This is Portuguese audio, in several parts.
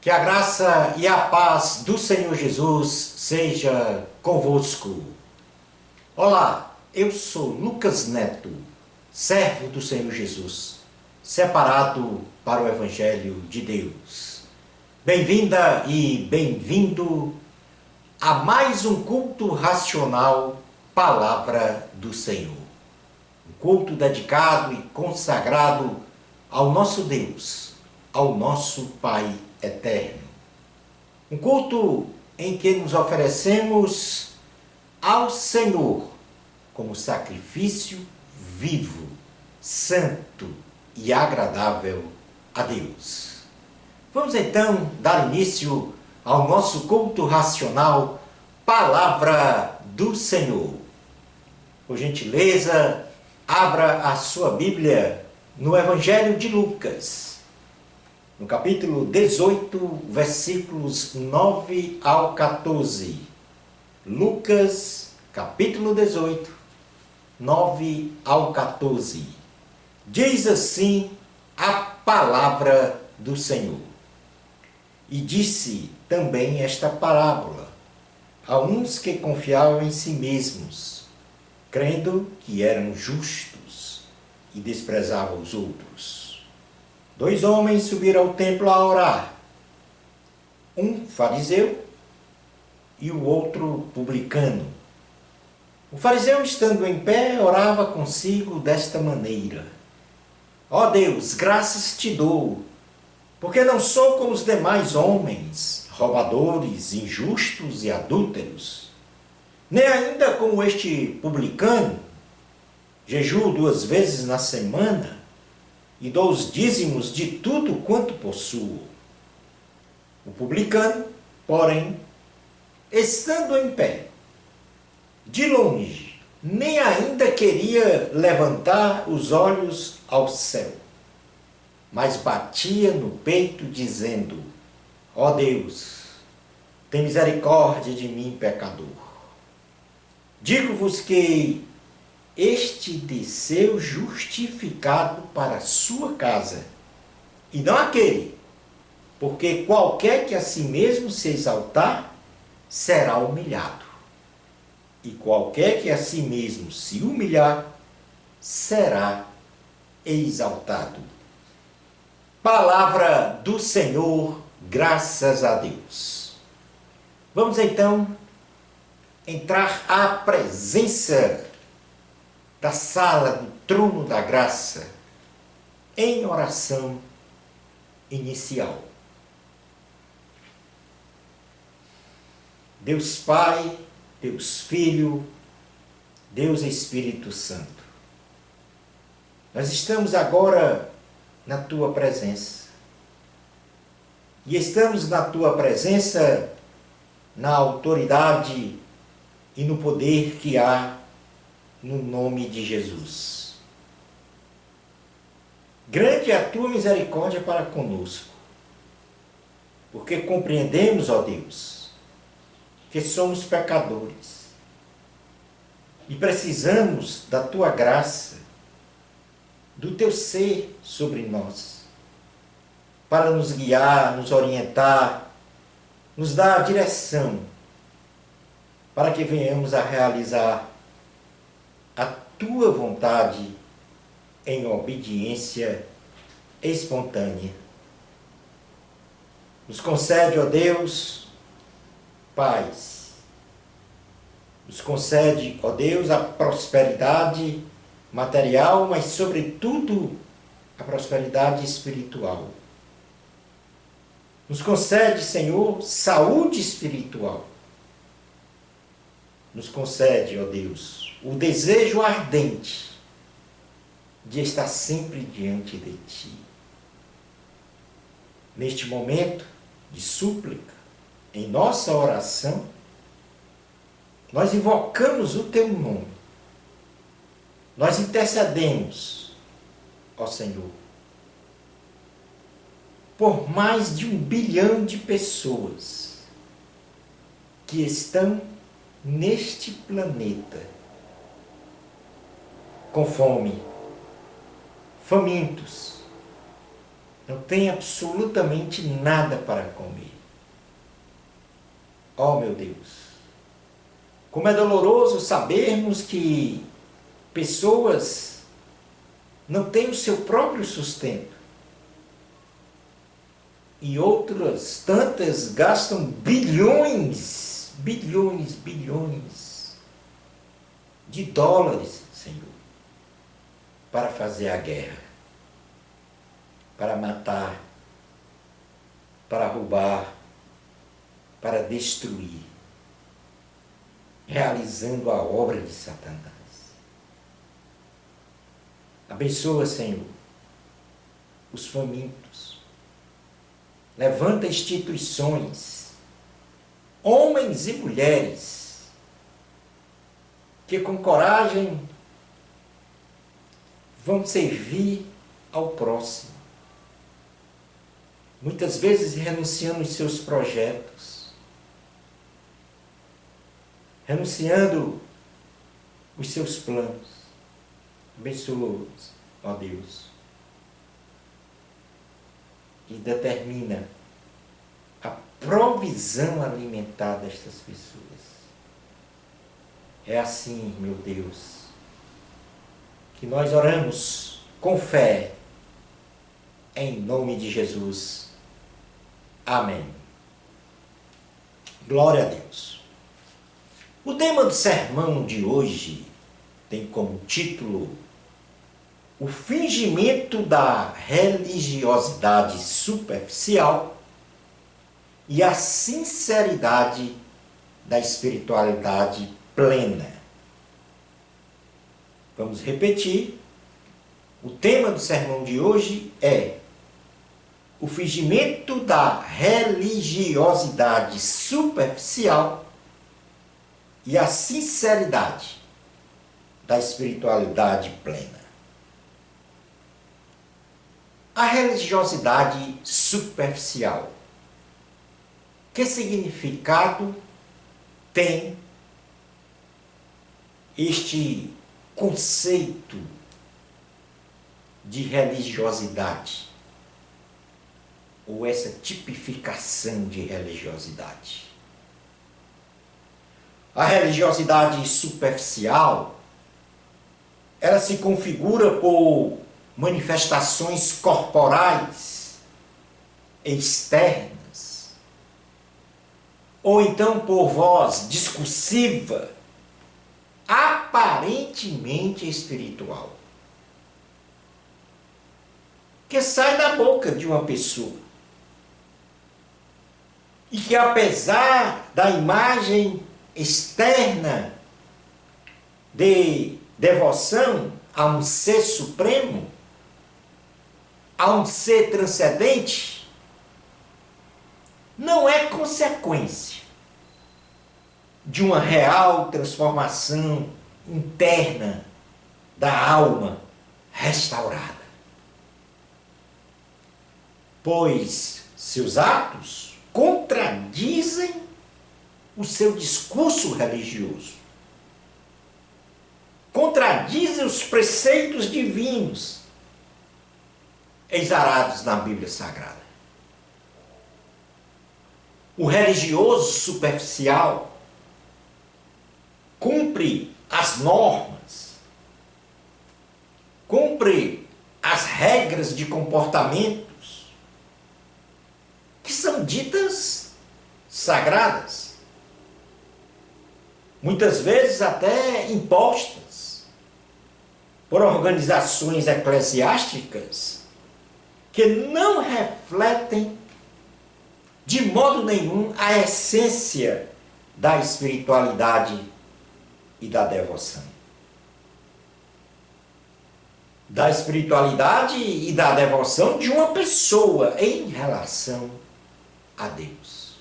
Que a graça e a paz do Senhor Jesus seja convosco. Olá, eu sou Lucas Neto, servo do Senhor Jesus, separado para o Evangelho de Deus. Bem-vinda e bem-vindo a mais um culto racional, Palavra do Senhor. Um culto dedicado e consagrado ao nosso Deus, ao nosso Pai eterno. Um culto em que nos oferecemos ao Senhor como sacrifício vivo, santo e agradável a Deus. Vamos então dar início ao nosso culto racional, Palavra do Senhor. Por gentileza, abra a sua Bíblia no Evangelho de Lucas, no capítulo 18, versículos 9 ao 14. Lucas, capítulo 18, 9 ao 14. Diz assim a palavra do Senhor. E disse também esta parábola a uns que confiavam em si mesmos, crendo que eram justos e desprezavam os outros. 2 homens subiram ao templo a orar, um fariseu e o outro publicano. O fariseu, estando em pé, orava consigo desta maneira: Ó Deus, graças te dou, porque não sou como os demais homens, roubadores, injustos e adúlteros, nem ainda como este publicano. Jejuo 2 vezes na semana e dou os dízimos de tudo quanto possuo. O publicano, porém, estando em pé, de longe, nem ainda queria levantar os olhos ao céu, mas batia no peito, dizendo: Ó Deus, tem misericórdia de mim, pecador. Digo-vos que este desceu justificado para a sua casa, e não aquele, porque qualquer que a si mesmo se exaltar, será humilhado, e qualquer que a si mesmo se humilhar, será exaltado. Palavra do Senhor, graças a Deus. Vamos então entrar à presença da sala do trono da graça em oração inicial. Deus Pai, Deus Filho, Deus Espírito Santo, nós estamos agora na Tua presença. E estamos na Tua presença na autoridade e no poder que há no nome de Jesus. Grande é a Tua misericórdia para conosco, porque compreendemos, ó Deus, que somos pecadores e precisamos da Tua graça, do Teu ser sobre nós, para nos guiar, nos orientar, nos dar a direção, para que venhamos a realizar a Tua vontade em obediência espontânea. Nos concede, ó Deus, paz. Nos concede, ó Deus, a prosperidade material, mas sobretudo a prosperidade espiritual. Nos concede, Senhor, saúde espiritual. Nos concede, ó Deus, o desejo ardente de estar sempre diante de Ti. Neste momento de súplica, em nossa oração, nós invocamos o Teu nome. Nós intercedemos, ó Senhor, por mais de 1 bilhão de pessoas que estão neste planeta com fome, famintos, não tem absolutamente nada para comer. Oh, meu Deus! Como é doloroso sabermos que pessoas não têm o seu próprio sustento. E outras tantas gastam bilhões de dólares, Senhor, para fazer a guerra, para matar, para roubar, para destruir, realizando a obra de Satanás. Abençoa, Senhor, os famintos. Levanta instituições, homens e mulheres, que com coragem vão servir ao próximo. Muitas vezes renunciando aos seus projetos, renunciando os seus planos. Abençoa-os, ó Deus, e determina a provisão alimentar destas pessoas. É assim, meu Deus, que nós oramos com fé, em nome de Jesus. Amém. Glória a Deus. O tema do sermão de hoje tem como título o fingimento da religiosidade superficial e a sinceridade da espiritualidade plena. Vamos repetir. O tema do sermão de hoje é o fingimento da religiosidade superficial e a sinceridade da espiritualidade plena. A religiosidade superficial. Que significado tem este conceito de religiosidade? Ou essa tipificação de religiosidade? A religiosidade superficial, ela se configura por manifestações corporais externas, ou então por voz discursiva, aparentemente espiritual, que sai da boca de uma pessoa e que, apesar da imagem externa de devoção a um ser supremo, a um ser transcendente, não é consequência de uma real transformação interna da alma restaurada. Pois seus atos contradizem o seu discurso religioso, contradizem os preceitos divinos exarados na Bíblia Sagrada. O religioso superficial cumpre as normas, cumpre as regras de comportamentos que são ditas sagradas, muitas vezes até impostas por organizações eclesiásticas que não refletem de modo nenhum a essência da espiritualidade e da devoção. Da espiritualidade e da devoção de uma pessoa em relação a Deus.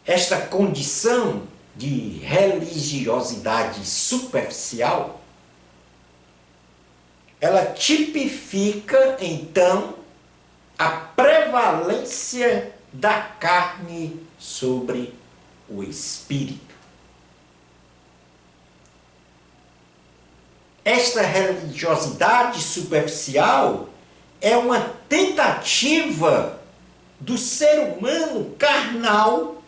Esta condição de religiosidade superficial, ela tipifica, então, a prevalência da carne sobre o espírito. Esta religiosidade superficial é uma tentativa do ser humano carnal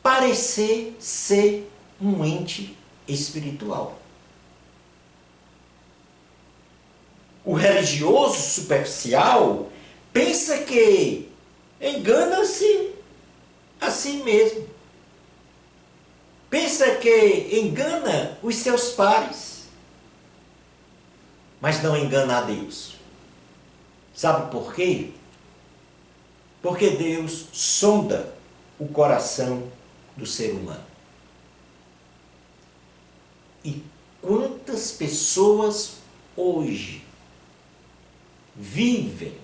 parecer ser um ente espiritual. O religioso superficial pensa que engana-se a si mesmo. Pensa que engana os seus pares, mas não engana a Deus. Sabe por quê? Porque Deus sonda o coração do ser humano. E quantas pessoas hoje vivem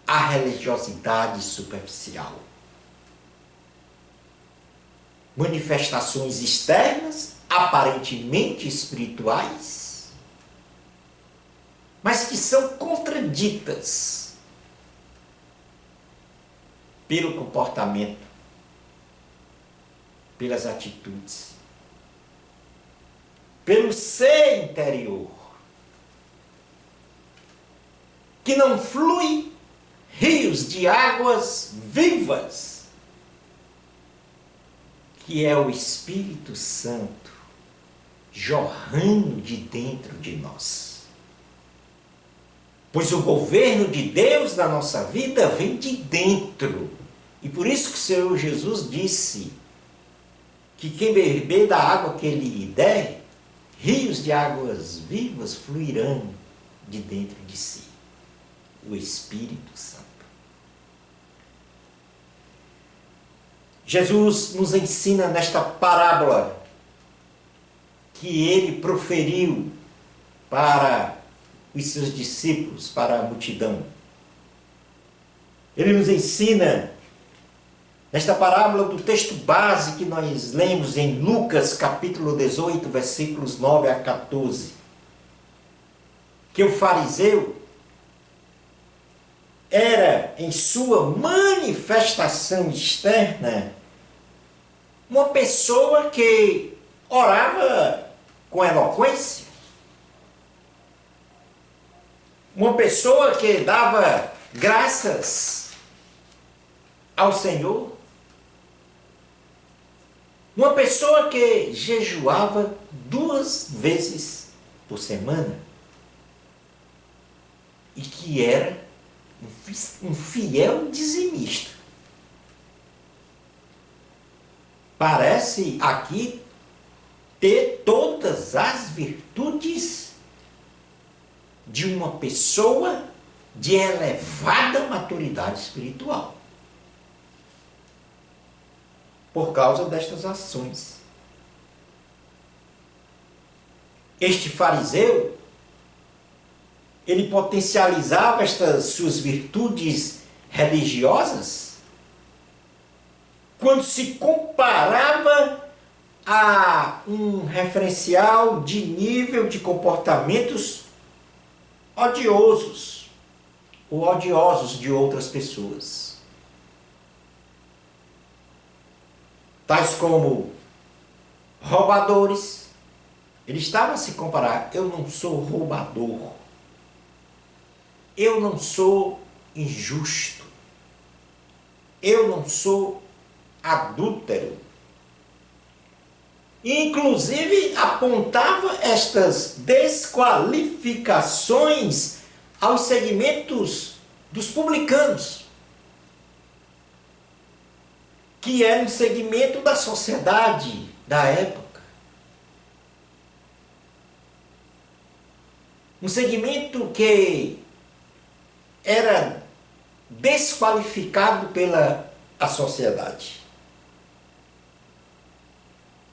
a religiosidade superficial? Manifestações externas, aparentemente espirituais, mas que são contraditas pelo comportamento, pelas atitudes, pelo ser interior, que não flui rios de águas vivas, que é o Espírito Santo jorrando de dentro de nós. Pois o governo de Deus na nossa vida vem de dentro. E por isso que o Senhor Jesus disse que quem beber da água que Ele lhe der, rios de águas vivas fluirão de dentro de si. O Espírito Santo. Jesus nos ensina nesta parábola que Ele proferiu para os seus discípulos, para a multidão. Ele nos ensina nesta parábola do texto base que nós lemos em Lucas capítulo 18, versículos 9 a 14, que o fariseu era, em sua manifestação externa, uma pessoa que orava com eloquência, uma pessoa que dava graças ao Senhor, uma pessoa que jejuava 2 vezes por semana e que era um fiel dizimista. Parece aqui ter todas as virtudes de uma pessoa de elevada maturidade espiritual, por causa destas ações. Este fariseu, ele potencializava estas suas virtudes religiosas quando se comparava a um referencial de nível de comportamentos odiosos ou odiosos de outras pessoas. Tais como roubadores. Ele estava a se comparar: eu não sou roubador, eu não sou injusto, eu não sou adúltero. Inclusive apontava estas desqualificações aos segmentos dos publicanos, que era um segmento da sociedade da época. Um segmento que era desqualificado pela a sociedade.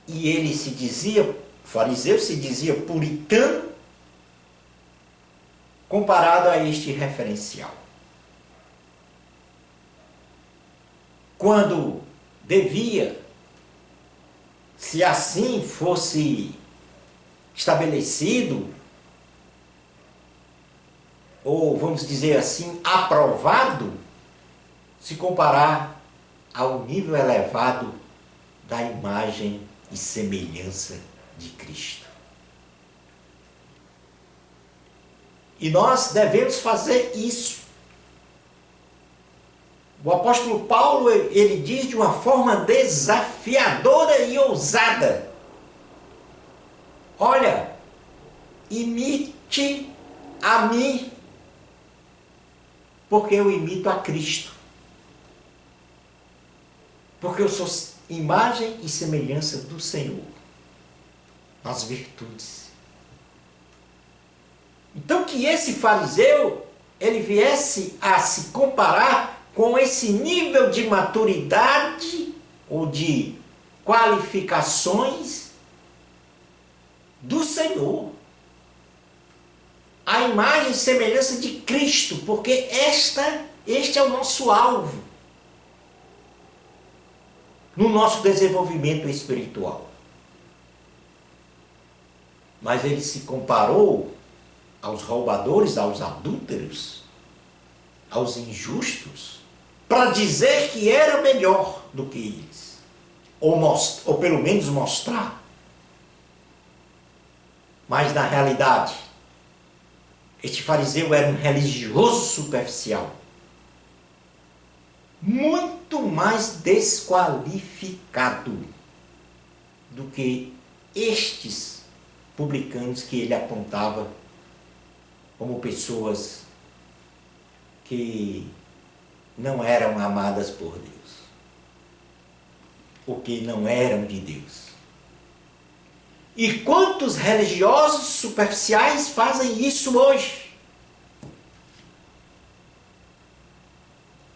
E ele se dizia, o fariseu se dizia puritano, comparado a este referencial. Quando devia, se assim fosse estabelecido, ou vamos dizer assim, aprovado, se comparar ao nível elevado da imagem e semelhança de Cristo. E nós devemos fazer isso. O apóstolo Paulo, ele diz de uma forma desafiadora e ousada: olha, imite a mim, porque eu imito a Cristo. Porque eu sou imagem e semelhança do Senhor, nas virtudes. Então que esse fariseu, ele viesse a se comparar com esse nível de maturidade ou de qualificações do Senhor. A imagem e semelhança de Cristo, porque este é o nosso alvo no nosso desenvolvimento espiritual. Mas ele se comparou aos roubadores, aos adúlteros, aos injustos, para dizer que era melhor do que eles, ou pelo menos mostrar. Mas na realidade, este fariseu era um religioso superficial, muito mais desqualificado do que estes publicanos que ele apontava como pessoas que não eram amadas por Deus, ou que não eram de Deus. E quantos religiosos superficiais fazem isso hoje?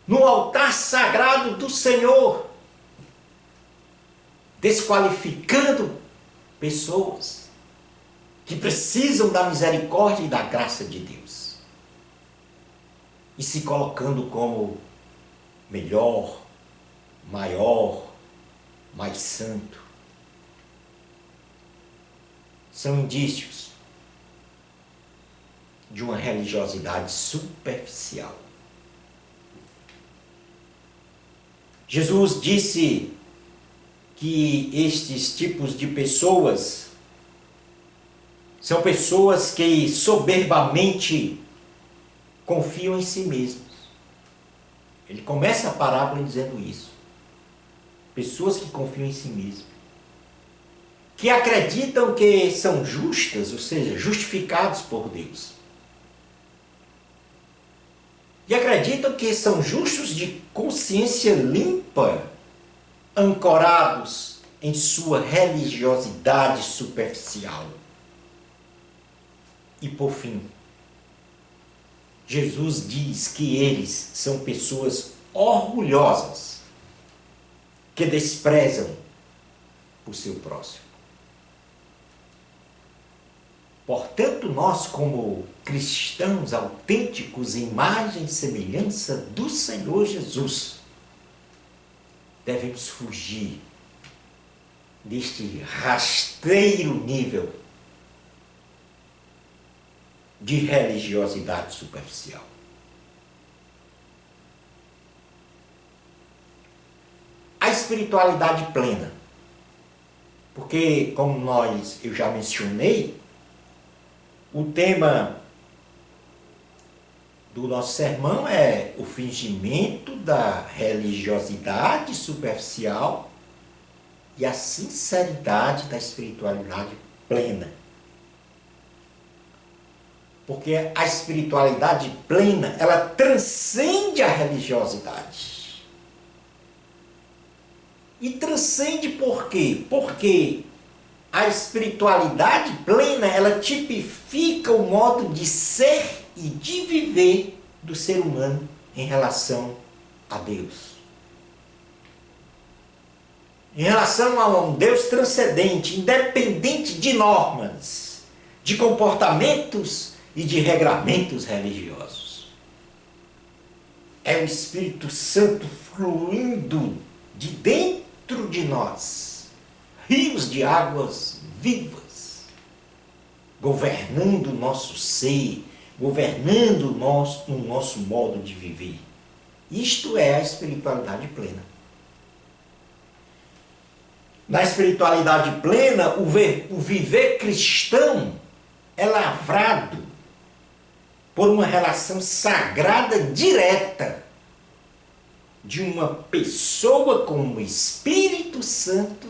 No altar sagrado do Senhor, desqualificando pessoas que precisam da misericórdia e da graça de Deus, e se colocando como melhor, maior, mais santo. São indícios de uma religiosidade superficial. Jesus disse que estes tipos de pessoas são pessoas que soberbamente confiam em si mesmos. Ele começa a parábola dizendo isso. Pessoas que confiam em si mesmas, que acreditam que são justas, ou seja, justificados por Deus. E acreditam que são justos de consciência limpa, ancorados em sua religiosidade superficial. E por fim, Jesus diz que eles são pessoas orgulhosas, que desprezam o seu próximo. Portanto, nós, como cristãos autênticos, imagem e semelhança do Senhor Jesus, devemos fugir deste rasteiro nível de religiosidade superficial. A espiritualidade plena, porque, como eu já mencionei, o tema do nosso sermão é o fingimento da religiosidade superficial e a sinceridade da espiritualidade plena. Porque a espiritualidade plena, ela transcende a religiosidade. E transcende por quê? Porque a espiritualidade plena, ela tipifica o modo de ser e de viver do ser humano em relação a Deus. Em relação a um Deus transcendente, independente de normas, de comportamentos e de regramentos religiosos. É o Espírito Santo fluindo de dentro de nós, rios de águas vivas, governando o nosso ser, governando o nosso modo de viver. Isto é a espiritualidade plena. Na espiritualidade plena, o viver cristão é lavrado por uma relação sagrada direta de uma pessoa com o Espírito Santo,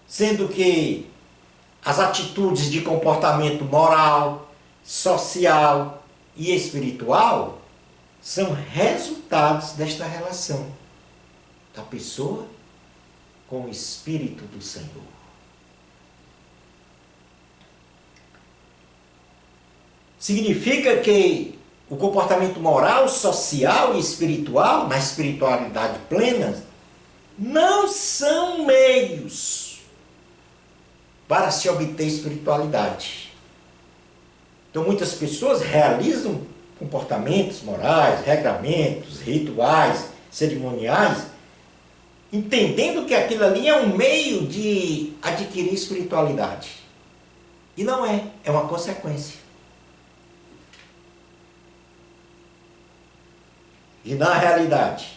sendo que as atitudes de comportamento moral, social e espiritual são resultados desta relação da pessoa com o Espírito do Senhor. Significa que o comportamento moral, social e espiritual, na espiritualidade plena, não são meios para se obter espiritualidade. Então muitas pessoas realizam comportamentos morais, regramentos, rituais, cerimoniais, entendendo que aquilo ali é um meio de adquirir espiritualidade. E não é, é uma consequência. E na realidade,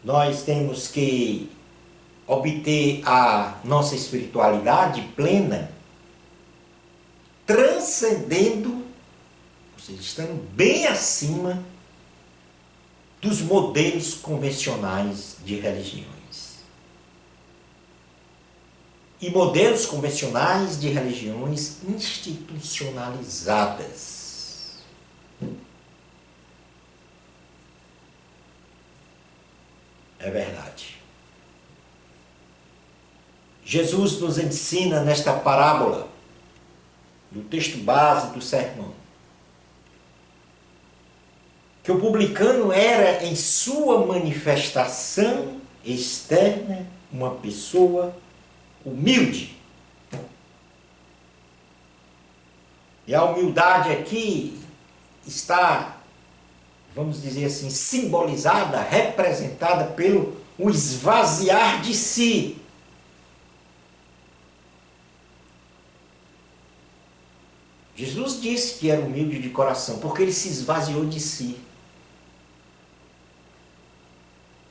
nós temos que obter a nossa espiritualidade plena, transcendendo, ou seja, estando bem acima dos modelos convencionais de religiões. E modelos convencionais de religiões institucionalizadas. É verdade. Jesus nos ensina nesta parábola, do texto base do sermão, que o publicano era, em sua manifestação externa, uma pessoa humilde. E a humildade aqui está, vamos dizer assim, simbolizada, representada pelo o esvaziar de si. Jesus disse que era humilde de coração, porque ele se esvaziou de si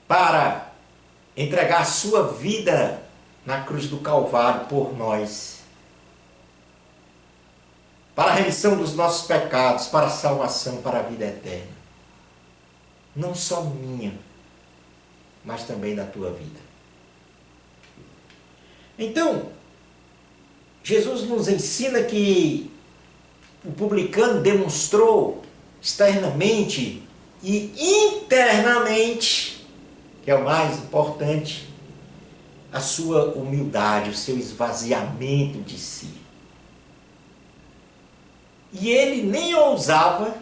para entregar a sua vida na cruz do Calvário por nós, para a remissão dos nossos pecados, para a salvação, para a vida eterna. Não só minha, mas também da tua vida. Então, Jesus nos ensina que o publicano demonstrou externamente e internamente, que é o mais importante, a sua humildade, o seu esvaziamento de si. E ele nem ousava,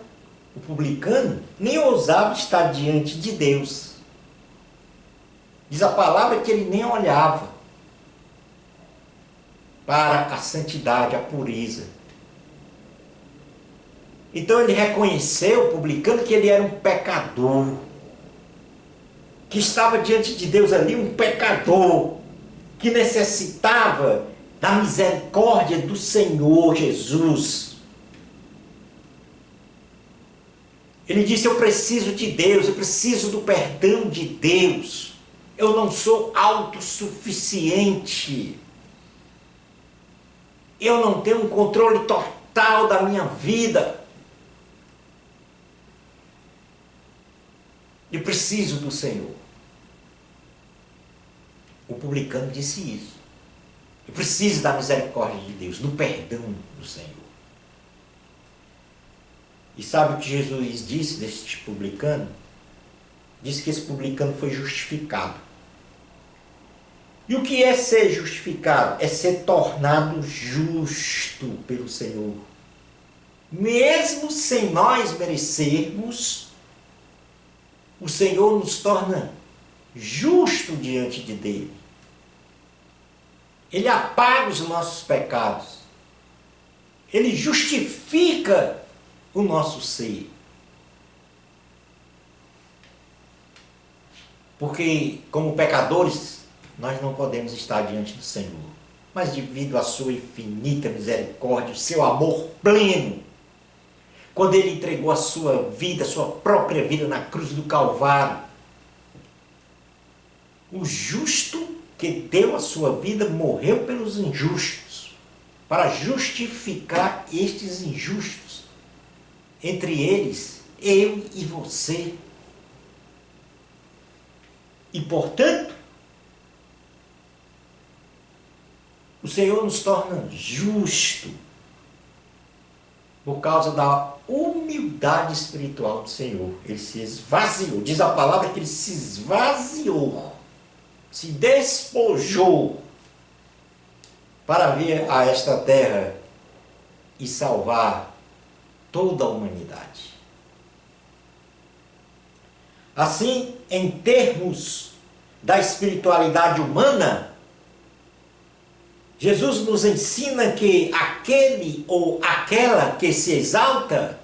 o publicano, nem ousava estar diante de Deus. Diz a palavra que ele nem olhava para a santidade, a pureza. Então ele reconheceu, o publicano, que ele era um pecador, que estava diante de Deus ali, um pecador, que necessitava da misericórdia do Senhor Jesus. Ele disse: eu preciso de Deus, eu preciso do perdão de Deus. Eu não sou autossuficiente. Eu não tenho um controle total da minha vida. Eu preciso do Senhor. O publicano disse isso. Eu preciso da misericórdia de Deus, do perdão do Senhor. E sabe o que Jesus disse desse publicano? Disse que esse publicano foi justificado. E o que é ser justificado? É ser tornado justo pelo Senhor. Mesmo sem nós merecermos, o Senhor nos torna justo diante de Deus. Ele apaga os nossos pecados. Ele justifica o nosso ser. Porque, como pecadores, nós não podemos estar diante do Senhor. Mas devido à sua infinita misericórdia, o seu amor pleno, quando ele entregou a sua vida, a sua própria vida na cruz do Calvário, o justo que deu a sua vida morreu pelos injustos. para justificar estes injustos, entre eles eu e você. E, portanto, o Senhor nos torna justo por causa da humildade espiritual do Senhor. Ele se esvaziou. Diz a palavra que ele se esvaziou, se despojou para vir a esta terra e salvar toda a humanidade. Assim, em termos da espiritualidade humana, Jesus nos ensina que aquele ou aquela que se exalta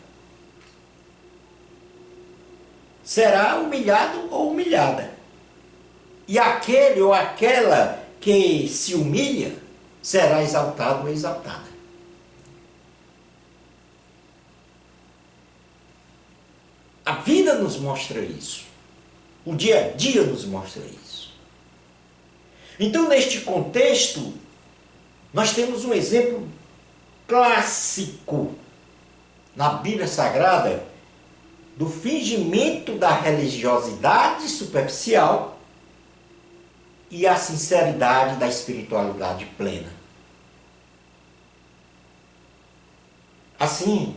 será humilhado ou humilhada. E aquele ou aquela que se humilha será exaltado ou exaltada. A vida nos mostra isso. O dia a dia nos mostra isso. Então, neste contexto, nós temos um exemplo clássico na Bíblia Sagrada do fingimento da religiosidade superficial e a sinceridade da espiritualidade plena. Assim,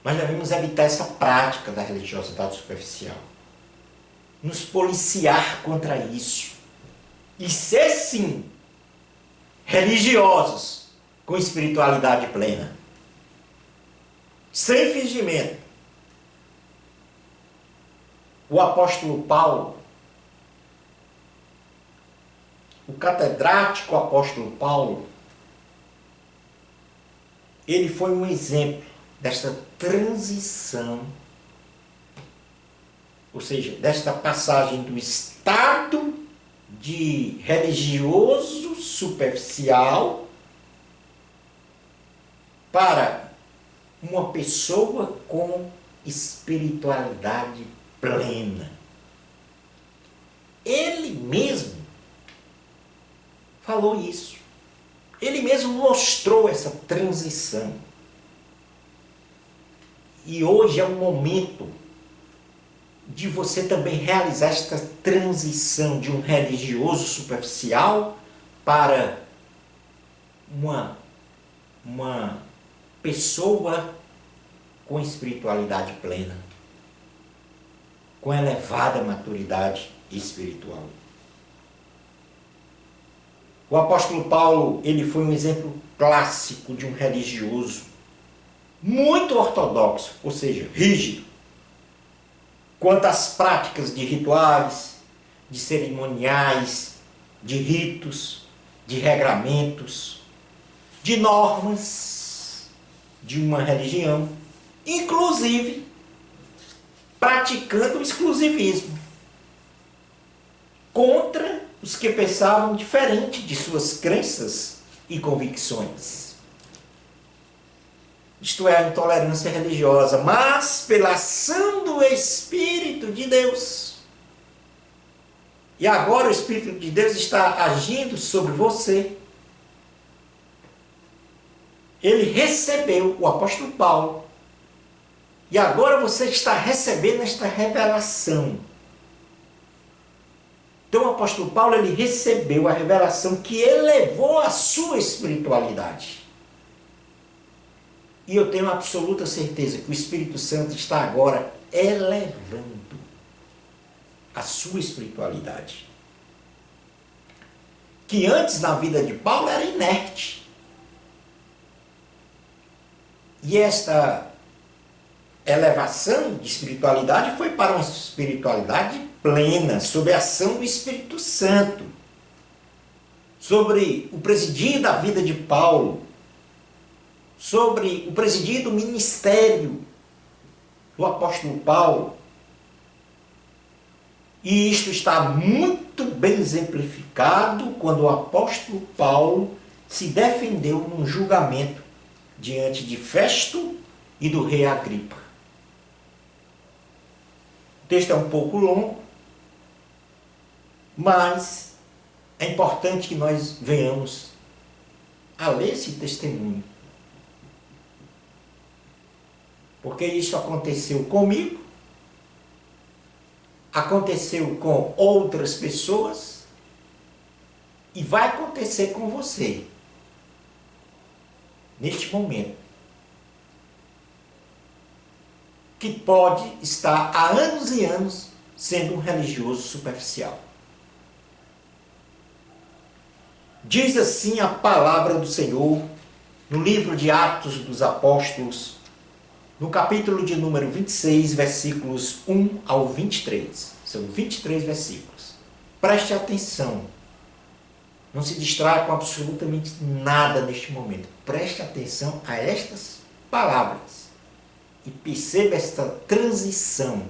nós devemos evitar essa prática da religiosidade superficial, nos policiar contra isso e ser, sim, religiosos com espiritualidade plena, sem fingimento. O apóstolo Paulo, o catedrático apóstolo Paulo, ele foi um exemplo desta transição, ou seja, desta passagem do estado de religioso superficial para uma pessoa com espiritualidade plena. Ele mesmo falou isso. Ele mesmo mostrou essa transição. E hoje é um momento de você também realizar esta transição de um religioso superficial para uma pessoa com espiritualidade plena, com elevada maturidade espiritual. O apóstolo Paulo, ele foi um exemplo clássico de um religioso muito ortodoxo, ou seja, rígido, quanto às práticas de rituais, de cerimoniais, de ritos, de regramentos, de normas de uma religião, inclusive praticando o exclusivismo contra os que pensavam diferente de suas crenças e convicções. Isto é, a intolerância religiosa, mas pela ação do Espírito de Deus. E agora o Espírito de Deus está agindo sobre você. Ele recebeu o apóstolo Paulo. E agora você está recebendo esta revelação. Então o apóstolo Paulo, ele recebeu a revelação que elevou a sua espiritualidade. E eu tenho absoluta certeza que o Espírito Santo está agora elevando a sua espiritualidade. Que antes, na vida de Paulo, era inerte. E esta elevação de espiritualidade foi para uma espiritualidade plena, sob a ação do Espírito Santo, sobre o presidir da vida de Paulo, sobre o presidir do ministério do apóstolo Paulo. E isto está muito bem exemplificado quando o apóstolo Paulo se defendeu num julgamento diante de Festo e do rei Agripa. O texto é um pouco longo, mas é importante que nós venhamos a ler esse testemunho. Porque isso aconteceu comigo, aconteceu com outras pessoas e vai acontecer com você neste momento, que pode estar há anos e anos sendo um religioso superficial. Diz assim a palavra do Senhor no livro de Atos dos Apóstolos, no capítulo de número 26, versículos 1 ao 23. São 23 versículos. Preste atenção. Não se distraia com absolutamente nada neste momento. Preste atenção a estas palavras e perceba esta transição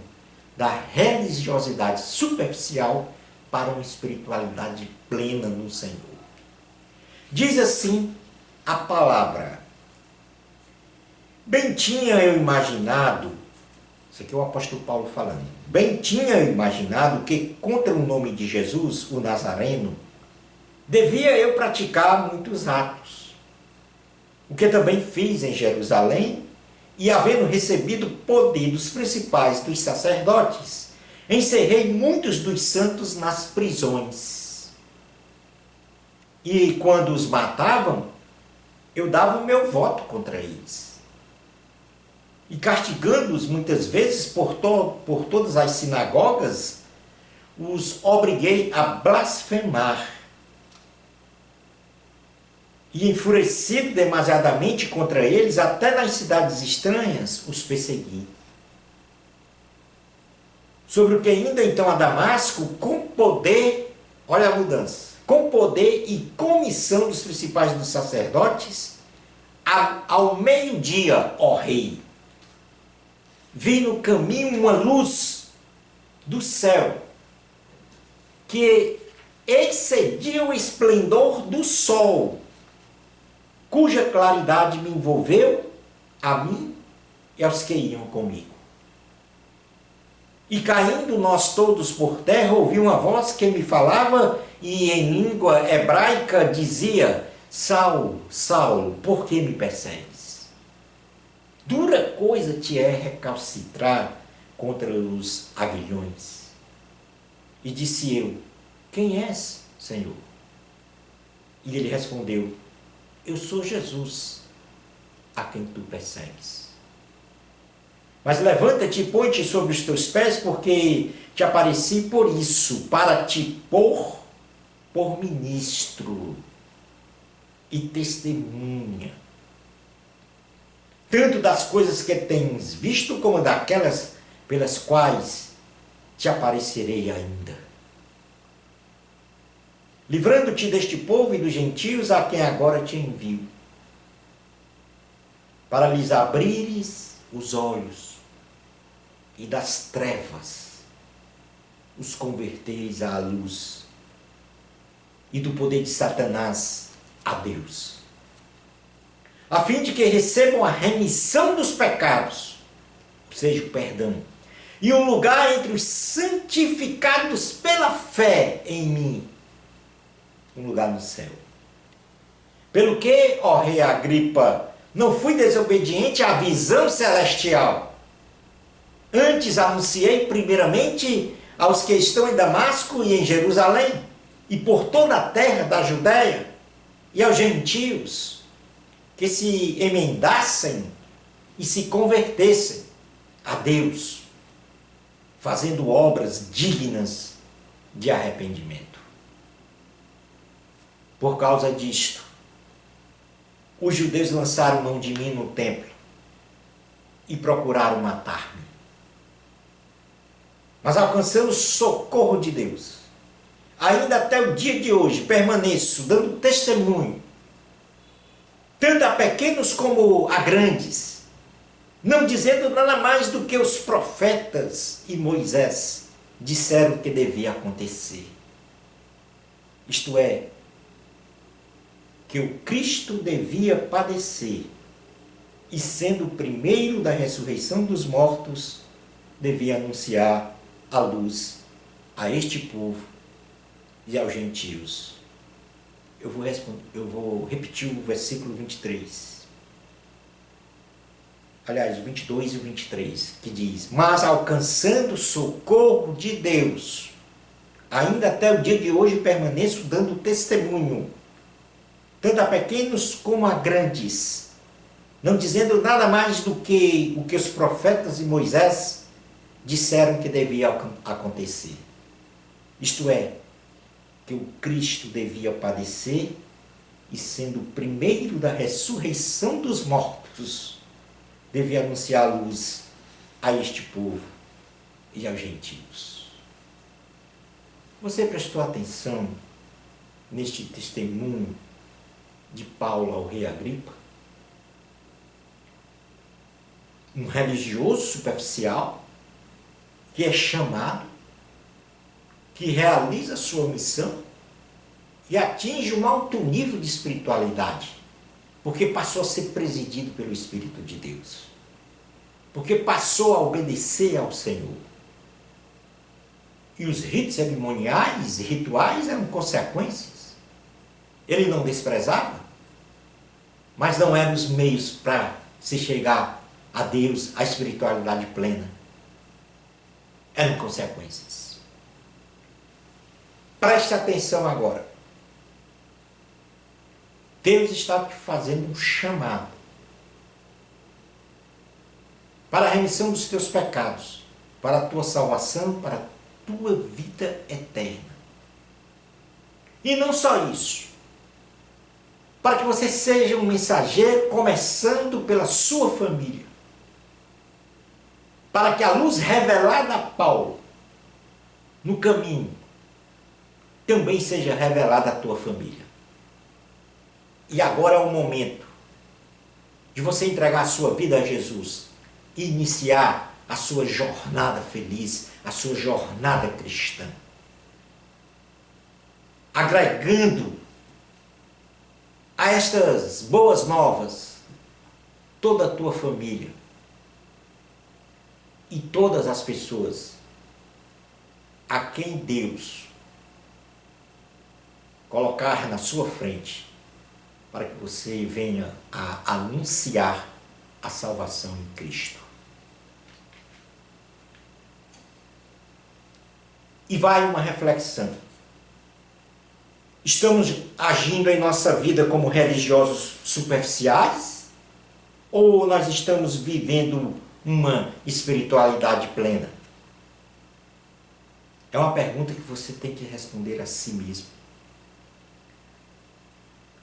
da religiosidade superficial para uma espiritualidade plena no Senhor. Diz assim a palavra: bem tinha eu imaginado, isso aqui é o apóstolo Paulo falando, bem tinha eu imaginado que contra o nome de Jesus, o Nazareno, devia eu praticar muitos atos, o que também fiz em Jerusalém, e havendo recebido poder dos principais dos sacerdotes, encerrei muitos dos santos nas prisões. E quando os matavam, eu dava o meu voto contra eles. E castigando-os muitas vezes por todas as sinagogas, os obriguei a blasfemar. E enfurecido demasiadamente contra eles, até nas cidades estranhas, os persegui. Sobre o que ainda então a Damasco, com poder, olha a mudança, com poder e comissão dos principais dos sacerdotes, ao meio-dia, ó rei, vi no caminho uma luz do céu, que excedia o esplendor do sol, cuja claridade me envolveu, a mim e aos que iam comigo. E caindo nós todos por terra, ouvi uma voz que me falava e em língua hebraica dizia: Saulo, Saulo, por que me persegues? Dura coisa te é recalcitrar contra os aguilhões. E disse eu: quem és, Senhor? E ele respondeu: eu sou Jesus, a quem tu persegues. Mas levanta-te e põe-te sobre os teus pés, porque te apareci por isso, para te pôr por ministro e testemunha, tanto das coisas que tens visto, como daquelas pelas quais te aparecerei ainda, livrando-te deste povo e dos gentios a quem agora te envio, para lhes abrires os olhos e das trevas os converteis à luz e do poder de Satanás a Deus, a fim de que recebam a remissão dos pecados, ou seja, o perdão, e um lugar entre os santificados pela fé em mim, um lugar no céu. Pelo que, ó rei Agripa, não fui desobediente à visão celestial. Antes anunciei primeiramente aos que estão em Damasco e em Jerusalém, e por toda a terra da Judéia, e aos gentios, que se emendassem e se convertessem a Deus, fazendo obras dignas de arrependimento. Por causa disto, os judeus lançaram mão de mim no templo e procuraram matar-me. Mas alcancei o socorro de Deus. Ainda até o dia de hoje permaneço dando testemunho, tanto a pequenos como a grandes, não dizendo nada mais do que os profetas e Moisés disseram que devia acontecer. Isto é, que o Cristo devia padecer e, sendo o primeiro da ressurreição dos mortos, devia anunciar a luz a este povo e aos gentios. eu vou repetir o versículo 23. Aliás, o 22 e o 23, que diz: mas alcançando o socorro de Deus, ainda até o dia de hoje permaneço dando testemunho, tanto a pequenos como a grandes, não dizendo nada mais do que o que os profetas e Moisés disseram que devia acontecer. Isto é, que o Cristo devia padecer e, sendo o primeiro da ressurreição dos mortos, devia anunciar a luz a este povo e aos gentios. Você prestou atenção neste testemunho de Paulo ao rei Agripa? Um religioso superficial que é chamado, que realiza sua missão e atinge um alto nível de espiritualidade, porque passou a ser presidido pelo Espírito de Deus, porque passou a obedecer ao Senhor. E os ritos cerimoniais e rituais eram consequências. Ele não desprezava, mas não eram os meios para se chegar a Deus, a espiritualidade plena. Eram consequências. Preste atenção agora. Deus está te fazendo um chamado para a remissão dos teus pecados, para a tua salvação, para a tua vida eterna. E não só isso, para que você seja um mensageiro, começando pela sua família, para que a luz revelada a Paulo no caminho também seja revelada à tua família. E agora é o momento de você entregar a sua vida a Jesus e iniciar a sua jornada feliz, a sua jornada cristã, agregando a estas boas novas toda a tua família e todas as pessoas a quem Deus colocar na sua frente, para que você venha a anunciar a salvação em Cristo. E vai uma reflexão. Estamos agindo em nossa vida como religiosos superficiais? Ou nós estamos vivendo uma espiritualidade plena? É uma pergunta que você tem que responder a si mesmo.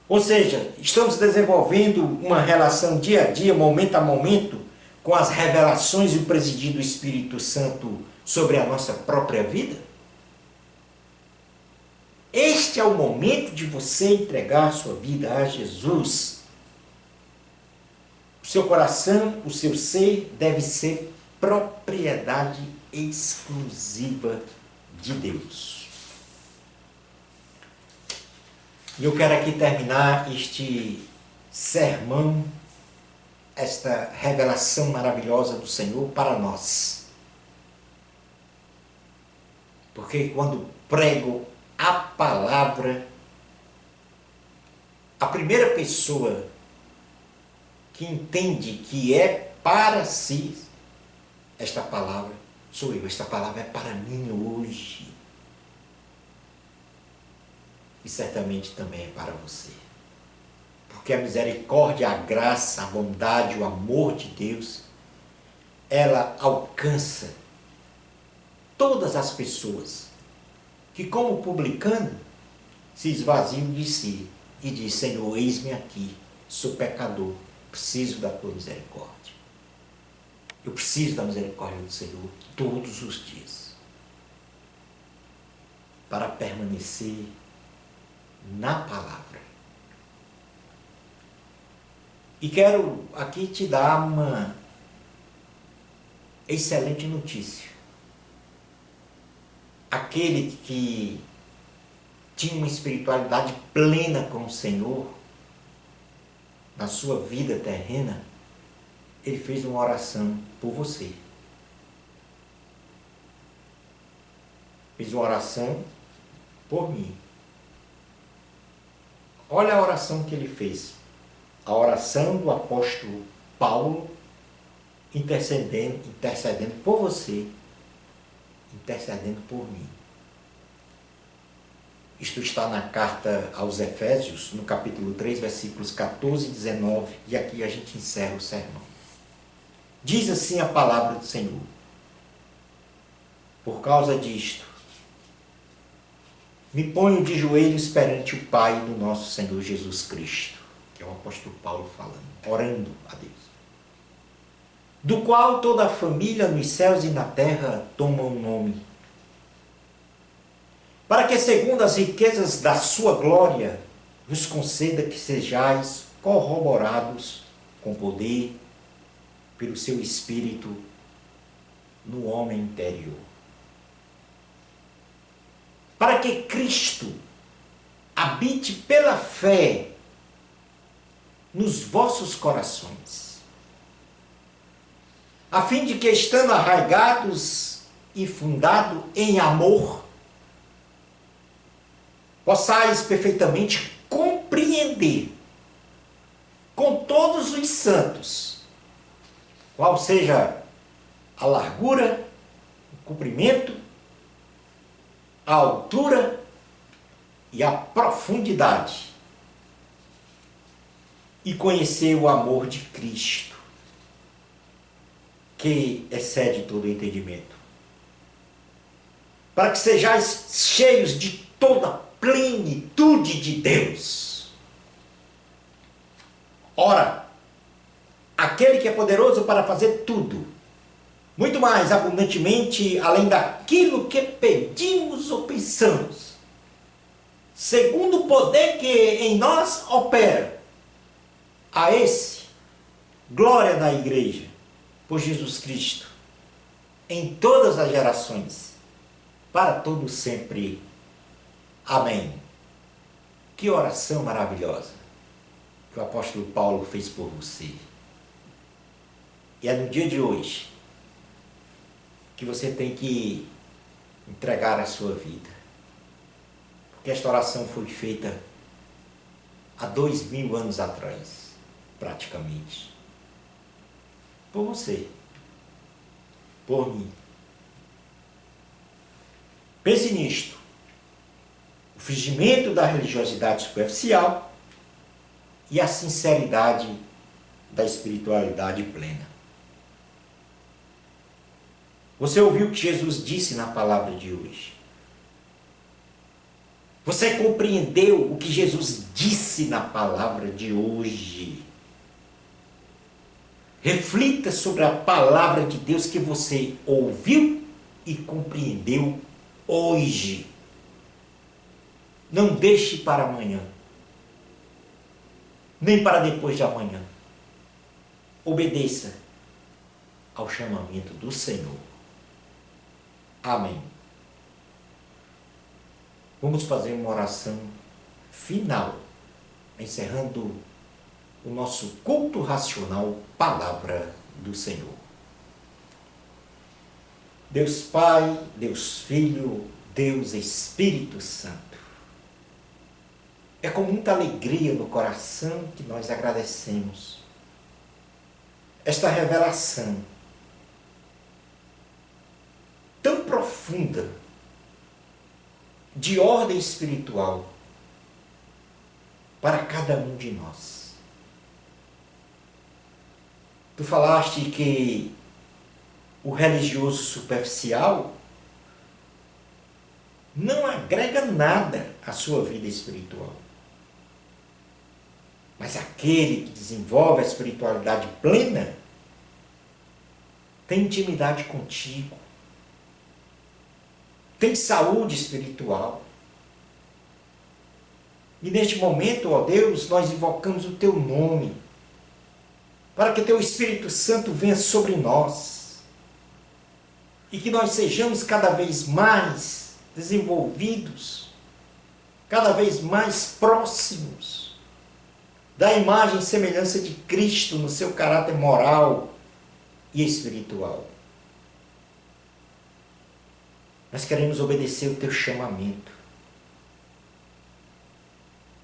Ou seja, estamos desenvolvendo uma relação dia a dia, momento a momento, com as revelações e o presidir do Espírito Santo sobre a nossa própria vida? Este é o momento de você entregar sua vida a Jesus. O seu coração, o seu ser deve ser propriedade exclusiva de Deus. E eu quero aqui terminar este sermão, esta revelação maravilhosa do Senhor para nós. Porque quando prego a palavra, a primeira pessoa que entende que é para si esta palavra sou eu. Esta palavra é para mim hoje. E certamente também é para você. Porque a misericórdia, a graça, a bondade, o amor de Deus, ela alcança todas as pessoas que, como publicano, se esvaziam de si e diz: Senhor, eis-me aqui, sou pecador, preciso da tua misericórdia. Eu preciso da misericórdia do Senhor todos os dias para permanecer na palavra. E quero aqui te dar uma excelente notícia. Aquele que tinha uma espiritualidade plena com o Senhor na sua vida terrena, ele fez uma oração por você. Fez uma oração por mim. Olha a oração que ele fez. A oração do apóstolo Paulo intercedendo por você, intercedendo por mim. Isto está na carta aos Efésios, no capítulo 3, versículos 14 e 19, e aqui a gente encerra o sermão. Diz assim a palavra do Senhor: por causa disto, me ponho de joelhos perante o Pai do nosso Senhor Jesus Cristo, que é o apóstolo Paulo falando, orando a Deus, do qual toda a família nos céus e na terra toma um nome, para que, segundo as riquezas da sua glória, vos conceda que sejais corroborados com poder pelo seu Espírito no homem interior. Para que Cristo habite pela fé nos vossos corações, a fim de que, estando arraigados e fundados em amor, possais perfeitamente compreender com todos os santos qual seja a largura, o comprimento, a altura e a profundidade, e conhecer o amor de Cristo, que excede todo entendimento, para que sejais cheios de toda a plenitude de Deus. Ora, aquele que é poderoso para fazer tudo, muito mais abundantemente, além daquilo que pedimos ou pensamos, segundo o poder que em nós opera, a esse, glória na igreja, por Jesus Cristo, em todas as gerações, para todo sempre. Amém. Que oração maravilhosa que o apóstolo Paulo fez por você. E é no dia de hoje que você tem que entregar a sua vida. Porque esta oração foi feita há 2000 anos atrás, praticamente. Por você. Por mim. Pense nisto. O fingimento da religiosidade superficial e a sinceridade da espiritualidade plena. Você ouviu o que Jesus disse na palavra de hoje? Você compreendeu o que Jesus disse na palavra de hoje? Reflita sobre a palavra de Deus que você ouviu e compreendeu hoje. Não deixe para amanhã, nem para depois de amanhã. Obedeça ao chamamento do Senhor. Amém. Vamos fazer uma oração final, encerrando o nosso culto racional, Palavra do Senhor. Deus Pai, Deus Filho, Deus Espírito Santo, é com muita alegria no coração que nós agradecemos esta revelação tão profunda de ordem espiritual para cada um de nós. Tu falaste que o religioso superficial não agrega nada à sua vida espiritual. Mas aquele que desenvolve a espiritualidade plena tem intimidade contigo, tem saúde espiritual. E neste momento, ó Deus, nós invocamos o Teu nome, para que Teu Espírito Santo venha sobre nós, e que nós sejamos cada vez mais desenvolvidos, cada vez mais próximos da imagem e semelhança de Cristo no seu caráter moral e espiritual. Nós queremos obedecer o Teu chamamento.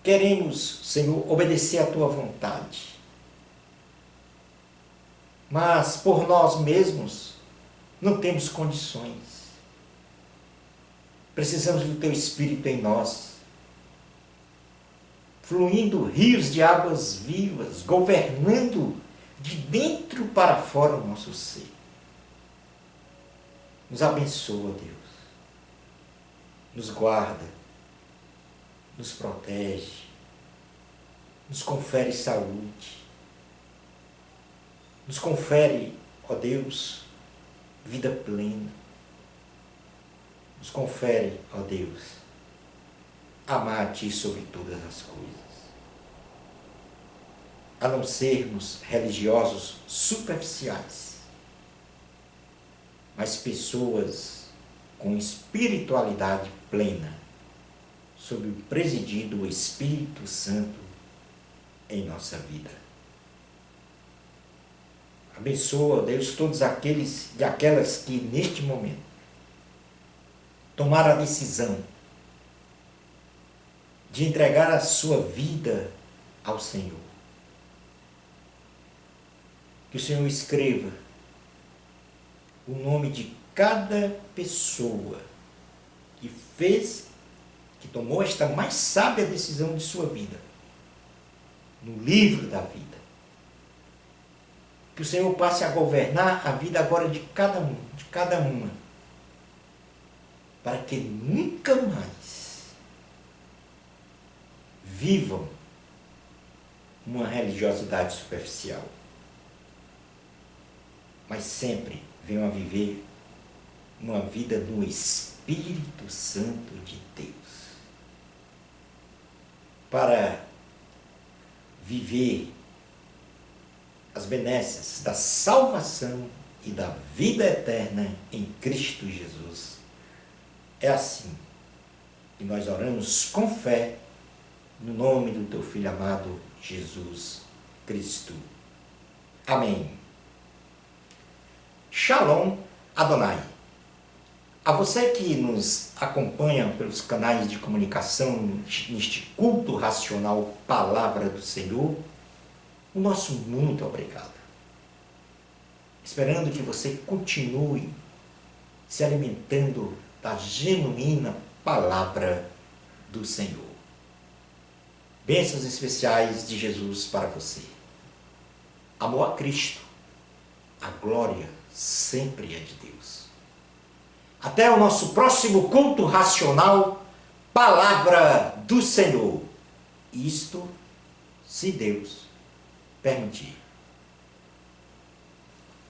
Queremos, Senhor, obedecer à Tua vontade. Mas por nós mesmos não temos condições. Precisamos do Teu Espírito em nós, fluindo rios de águas vivas, governando de dentro para fora o nosso ser. Nos abençoa, Deus. Nos guarda, nos protege, nos confere saúde, nos confere, ó Deus, vida plena. Nos confere, ó Deus, amar a Ti sobre todas as coisas. A não sermos religiosos superficiais, mas pessoas com espiritualidade plena, sob o presidir do Espírito Santo em nossa vida. Abençoa, Deus, todos aqueles e aquelas que neste momento tomaram a decisão de entregar a sua vida ao Senhor. Que o Senhor escreva o nome de cada pessoa que tomou esta mais sábia decisão de sua vida, no livro da vida. Que o Senhor passe a governar a vida agora de cada um, de cada uma, para que nunca mais vivam uma religiosidade superficial, mas sempre venham a viver uma vida no Espírito Santo de Deus, para viver as benesses da salvação e da vida eterna em Cristo Jesus. É assim que nós oramos com fé, no nome do Teu Filho amado, Jesus Cristo. Amém. Shalom Adonai. A você que nos acompanha pelos canais de comunicação neste culto racional Palavra do Senhor, o nosso muito obrigado. Esperando que você continue se alimentando da genuína Palavra do Senhor. Bênçãos especiais de Jesus para você. Amor a Cristo. A glória sempre é de Deus. Até o nosso próximo culto racional, Palavra do Senhor. Isto, se Deus permitir.